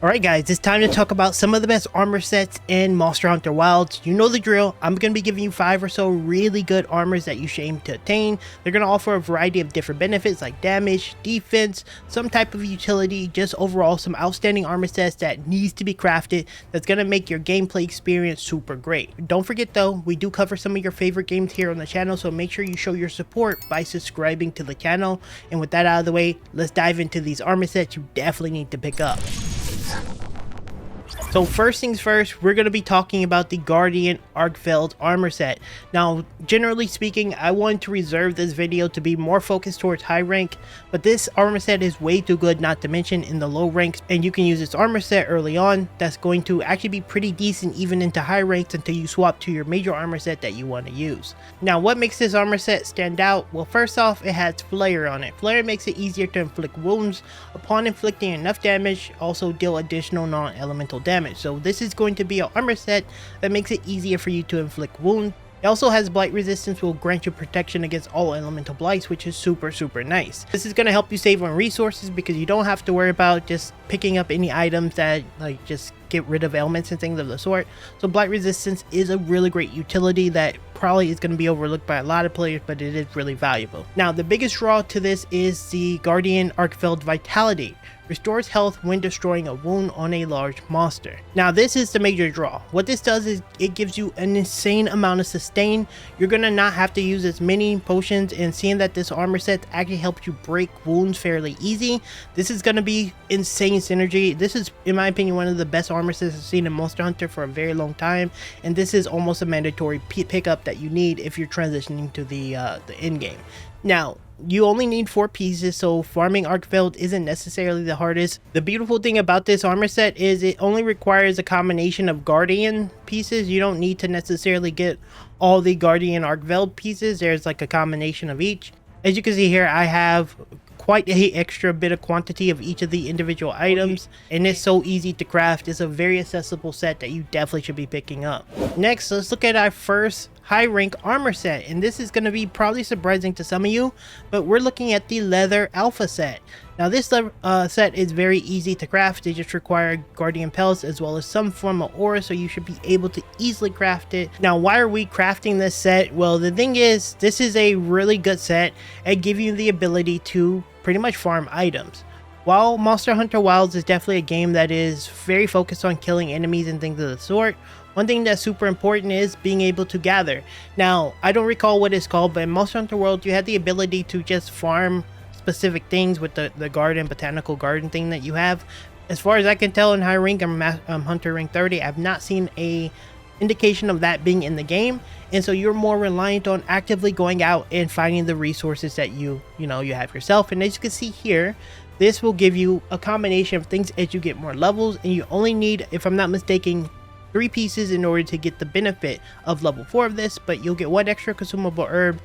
Alright guys, it's time to talk about some of the best armor sets in Monster Hunter Wilds. You know the drill. I'm going to be giving you 5 or so really good armors that you should aim to attain. They're going to offer a variety of different benefits like damage, defense, some type of utility, just overall some outstanding armor sets that needs to be crafted that's going to make your gameplay experience super great. Don't forget though, we do cover some of your favorite games here on the channel, so make sure you show your support by subscribing to the channel. And with that out of the way, let's dive into these armor sets you definitely need to pick up. So first things first, we're going to be talking about the Guardian Arkfeld armor set. Now, generally speaking, I wanted to reserve this video to be more focused towards high rank, but this armor set is way too good not to mention in the low ranks, and you can use this armor set early on. That's going to actually be pretty decent even into high ranks until you swap to your major armor set that you want to use. Now, what makes this armor set stand out? Well, first off, it has Flare on it. Flare makes it easier to inflict wounds. Upon inflicting enough damage, also deal additional non-elemental damage. So this is going to be an armor set that makes it easier for you to inflict wounds. It also has blight resistance, will grant you protection against all elemental blights, which is super nice. This is going to help you save on resources because you don't have to worry about just picking up any items that like just get rid of ailments and things of the sort. So blight resistance is a really great utility that probably is going to be overlooked by a lot of players, but it is really valuable. Now, the biggest draw to this is the Guardian Arkfeld Vitality. Restores health when destroying a wound on a large monster. Now, this is the major draw. What this does is it gives you an insane amount of sustain. You're gonna not have to use as many potions, and seeing that this armor set actually helps you break wounds fairly easy, this is gonna be insane synergy. This is, in my opinion, one of the best armor sets I've seen in Monster Hunter for a very long time, and this is almost a mandatory pickup that you need if you're transitioning to the end game. Now, you only need 4 pieces, so farming Arkfeld isn't necessarily the hardest. The beautiful thing about this armor set is it only requires a combination of Guardian pieces. You don't need to necessarily get all the Guardian Arkfeld pieces. There's like a combination of each. As you can see here, I have quite a extra bit of quantity of each of the individual items, and it's so easy to craft. It's a very accessible set that you definitely should be picking up. Next, let's look at our first high rank armor set, and this is going to be probably surprising to some of you, but we're looking at the leather alpha set. Now, this set is very easy to craft. They just require guardian pelts as well as some form of aura, so you should be able to easily craft it. Now, why are we crafting this set? Well, the thing is, this is a really good set and give you the ability to pretty much farm items. While Monster Hunter Wilds is definitely a game that is very focused on killing enemies and things of the sort, one thing that's super important is being able to gather. Now, I don't recall what it's called, but in Monster Hunter World, you had the ability to just farm specific things with the garden, botanical garden thing that you have. As far as I can tell in high rank, I'm Hunter rank 30, I've not seen a indication of that being in the game, and so you're more reliant on actively going out and finding the resources that you have yourself. And as you can see here, this will give you a combination of things as you get more levels, and you only need, if I'm not mistaken, 3 pieces in order to get the benefit of level 4 of this, but you'll get 1 extra consumable herb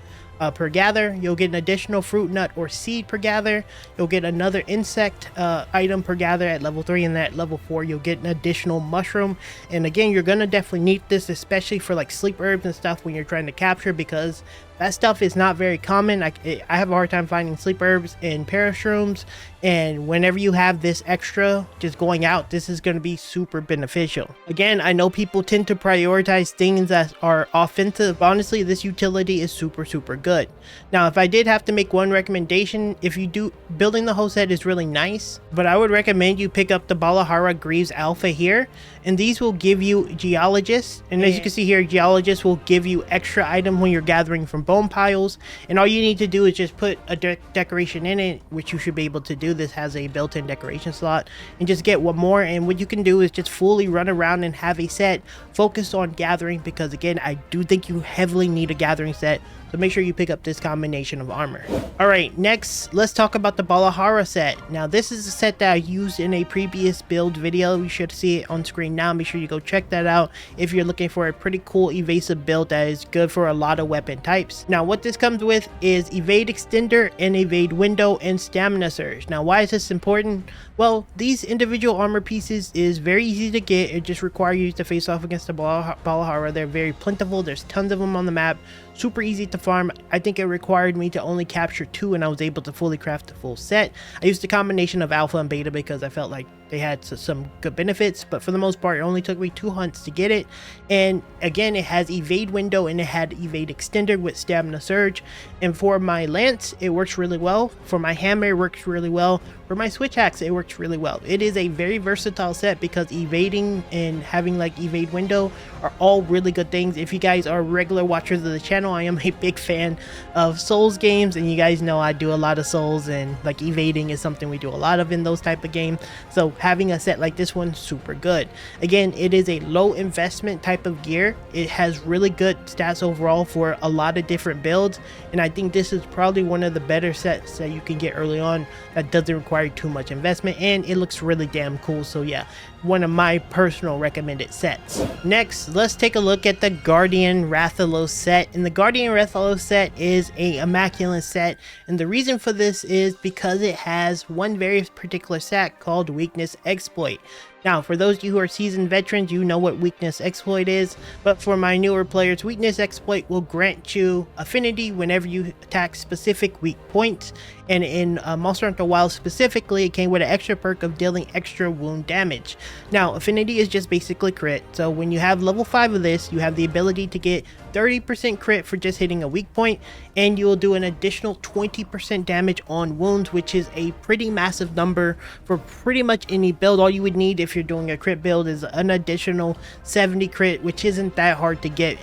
per gather. You'll get an additional fruit, nut, or seed per gather. You'll get another insect item per gather at level 3, and at level 4 you'll get an additional mushroom. And again, you're gonna definitely need this, especially for like sleep herbs and stuff when you're trying to capture, because that stuff is not very common. I have a hard time finding sleep herbs and parashrooms, and whenever you have this extra just going out, this is going to be super beneficial. Again, I know people tend to prioritize things that are offensive, but honestly, this utility is super good. Now, if I did have to make one recommendation, if you do, building the whole set is really nice, but I would recommend you pick up the Balahara Greaves Alpha here, and these will give you Geologists, and as you can see here, Geologists will give you extra items when you're gathering from bone piles, and all you need to do is just put a decoration in it, which you should be able to do. This has a built-in decoration slot, and just get one more. And what you can do is just fully run around and have a set focused on gathering, because again, I do think you heavily need a gathering set, so make sure you pick up this combination of armor. Alright, next let's talk about the Balahara set. Now, this is a set that I used in a previous build video. You should see it on screen now. Make sure you go check that out if you're looking for a pretty cool evasive build that is good for a lot of weapon types. Now, what this comes with is evade extender and evade window and stamina surge. Now, why is this important? Well, these individual armor pieces is very easy to get. It just requires you to face off against the Balahara. They're very plentiful. There's tons of them on the map. Super easy to farm. I think it required me to only capture 2, and I was able to fully craft the full set. I used a combination of alpha and beta because I felt like they had some good benefits, but for the most part it only took me 2 hunts to get it. And again, it has evade window and it had evade extender with stamina surge. And for my lance, it works really well. For my hammer, it works really well. For my switch axe, it works really well. It is a very versatile set because evading and having like evade window are all really good things. If you guys are regular watchers of the channel, I am a big fan of Souls games, and you guys know I do a lot of Souls, and like evading is something we do a lot of in those type of games. So having a set like this one, super good. Again, it is a low investment type of gear. It has really good stats overall for a lot of different builds, and I think this is probably one of the better sets that you can get early on that doesn't require too much investment, and it looks really damn cool. So yeah, one of my personal recommended sets. Next, let's take a look at the Guardian Rathalos set. And the Guardian Rathalos set is a immaculate set, and the reason for this is because it has one very particular stat called Weakness Exploit. Now, for those of you who are seasoned veterans, you know what Weakness Exploit is, but for my newer players, Weakness Exploit will grant you affinity whenever you attack specific weak points, and in Monster Hunter Wilds specifically, it came with an extra perk of dealing extra wound damage. Now, affinity is just basically crit, so when you have level 5 of this, you have the ability to get 30% crit for just hitting a weak point, and you will do an additional 20% damage on wounds, which is a pretty massive number for pretty much any build. All you would need if you're doing a crit build is an additional 70 crit, which isn't that hard to get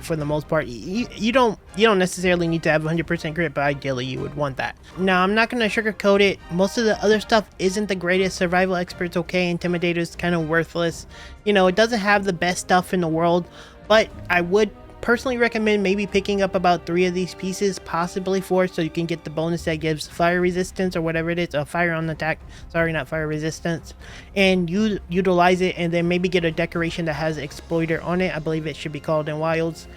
for the most part. You don't necessarily need to have 100% crit, but ideally you would want that. Now, I'm not going to sugarcoat it. Most of the other stuff isn't the greatest. Survival Expert's okay. Intimidator's kind of worthless. You know, it doesn't have the best stuff in the world, but I would personally recommend maybe picking up about 3 of these pieces, possibly 4, so you can get the bonus that gives fire resistance or whatever it is, fire on attack, sorry, not fire resistance, and you utilize it, and then maybe get a decoration that has exploiter on it. I believe it should be called in Wilds,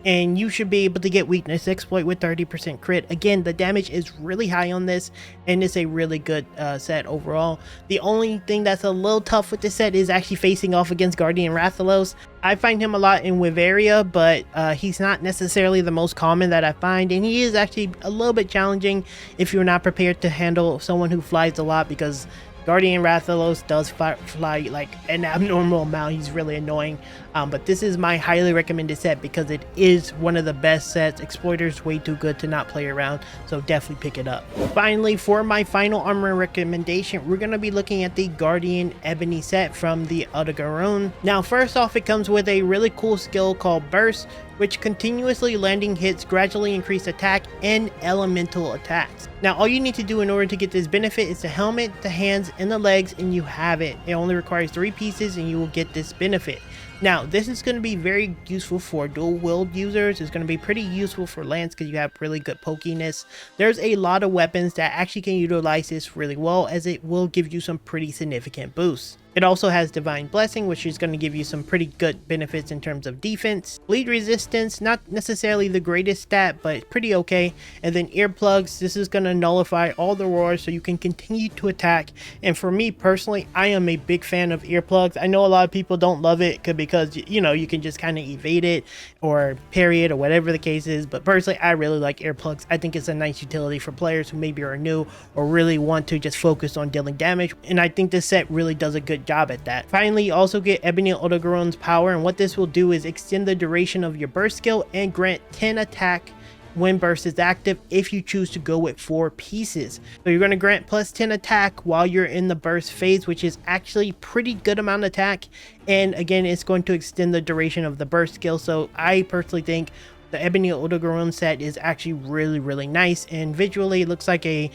and you should be able to get Weakness Exploit with 30% crit. Again, the damage is really high on this, and it's a really good set overall. The only thing that's a little tough with this set is actually facing off against Guardian Rathalos. I find him a lot in Evasion, but he's not necessarily the most common that I find, and he is actually a little bit challenging if you're not prepared to handle someone who flies a lot, because Guardian Rathalos does fly like an abnormal amount. He's really annoying, but this is my highly recommended set because it is one of the best sets. Exploiter's way too good to not play around, so definitely pick it up. Finally, for my final armor recommendation, we're going to be looking at the Guardian Ebony set from the Odogaron. Now, first off, it comes with a really cool skill called Burst, which continuously landing hits gradually increase attack and elemental attacks. Now, all you need to do in order to get this benefit is the helmet, the hands, and the legs, and you have it. It only requires 3 pieces and you will get this benefit. Now, this is going to be very useful for dual wield users. It's going to be pretty useful for lance because you have really good pokiness. There's a lot of weapons that actually can utilize this really well, as it will give you some pretty significant boosts. It also has Divine Blessing, which is going to give you some pretty good benefits in terms of defense. Bleed resistance, not necessarily the greatest stat, but pretty okay. And then earplugs, this is going to nullify all the roars so you can continue to attack. And for me personally, I am a big fan of earplugs. I know a lot of people don't love it because, you know, you can just kind of evade it or parry it or whatever the case is. But personally, I really like earplugs. I think it's a nice utility for players who maybe are new or really want to just focus on dealing damage. And I think this set really does a good job at that. Finally, you also get Ebony Odogaron's power, and what this will do is extend the duration of your burst skill and grant 10 attack when burst is active if you choose to go with 4 pieces. So you're going to grant plus 10 attack while you're in the burst phase, which is actually pretty good amount of attack, and again, it's going to extend the duration of the burst skill. So I personally think the Ebony Odogaron set is actually really nice, and visually it looks like a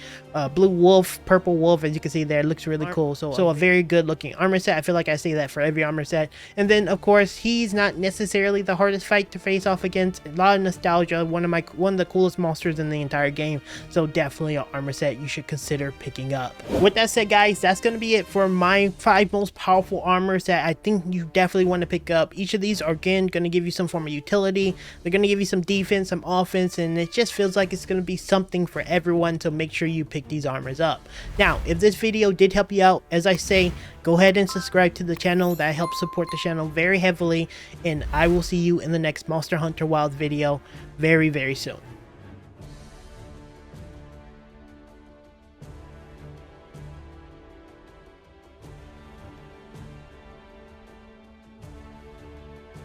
blue wolf, purple wolf, as you can see there. It looks really cool. So a very good looking armor set. I feel like I say that for every armor set. And then of course, he's not necessarily the hardest fight to face off against. A lot of nostalgia, one of the coolest monsters in the entire game. So definitely an armor set you should consider picking up. With that said, guys, that's going to be it for my 5 most powerful armors that I think you definitely want to pick up. Each of these are again going to give you some form of utility. They're going to give you some defense, some offense, and it just feels like it's going to be something for everyone, so make sure you pick these armors up. Now, if this video did help you out, as I say, go ahead and subscribe to the channel. That helps support the channel very heavily, and I will see you in the next Monster Hunter Wilds video very soon.